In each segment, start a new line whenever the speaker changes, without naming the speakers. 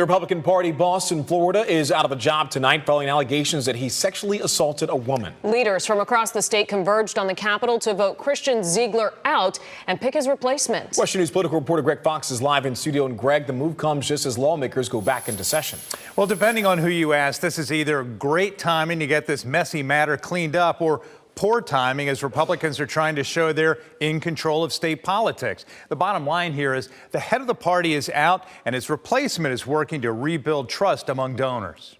The Republican Party boss in Florida is out of a job tonight following allegations that he sexually assaulted a woman.
Leaders from across the state converged on the Capitol to vote Christian Ziegler out and pick his replacement.
Western News political reporter Greg Fox is live in studio. And Greg, the move comes just as lawmakers go back into session.
Well, depending on who you ask, this is either great timing to get this messy matter cleaned up or poor timing as Republicans are trying to show they're in control of state politics. The bottom line here is the head of the party is out and his replacement is working to rebuild trust among donors.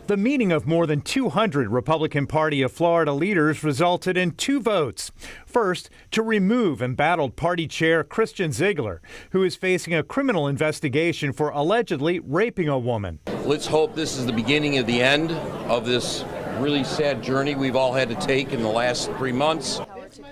The meeting of more than 200 Republican Party of Florida leaders resulted in 2 votes. First, to remove embattled party chair Christian Ziegler, who is facing a criminal investigation for allegedly raping a woman.
Let's hope this is the beginning of the end of this really sad journey we've all had to take in the last 3 months.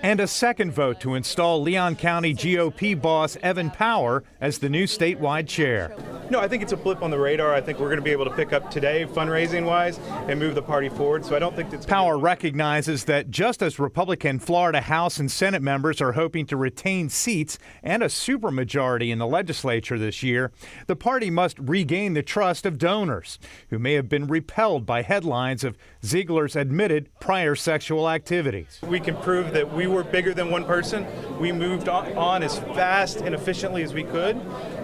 And a second vote to install Leon County GOP boss Evan Power as the new statewide chair.
No, I think it's a blip on the radar. I think we're going to be able to pick up today fundraising-wise and move the party forward. So I don't think it's...
Power recognizes that just as Republican Florida House and Senate members are hoping to retain seats and a supermajority in the legislature this year, the party must regain the trust of donors who may have been repelled by headlines of Ziegler's admitted prior sexual activities.
We can prove that we were bigger than one person. We moved on as fast and efficiently as we could,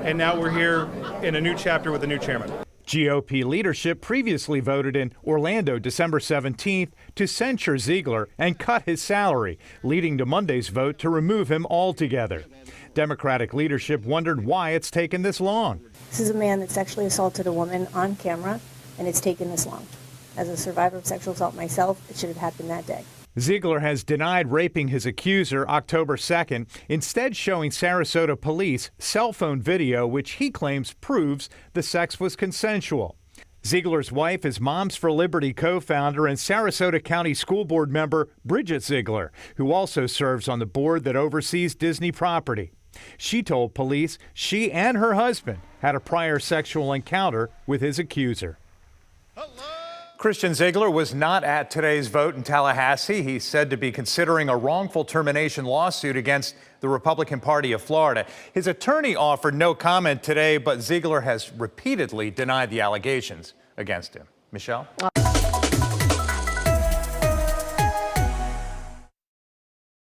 and now we're here in a new chapter with a new chairman.
GOP leadership previously voted in Orlando December 17th to censure Ziegler and cut his salary, leading to Monday's vote to remove him altogether. Democratic leadership wondered why it's taken this long.
This is a man that sexually assaulted a woman on camera, and it's taken this long. As a survivor of sexual assault myself, it should have happened that day.
Ziegler has denied raping his accuser October 2nd, instead showing Sarasota police cell phone video which he claims proves the sex was consensual. Ziegler's wife is Moms for Liberty co-founder and Sarasota County School Board member Bridget Ziegler, who also serves on the board that oversees Disney property. She told police she and her husband had a prior sexual encounter with his accuser. Christian Ziegler was not at today's vote in Tallahassee. He's said to be considering a wrongful termination lawsuit against the Republican Party of Florida. His attorney offered no comment today, but Ziegler has repeatedly denied the allegations against him. Michelle?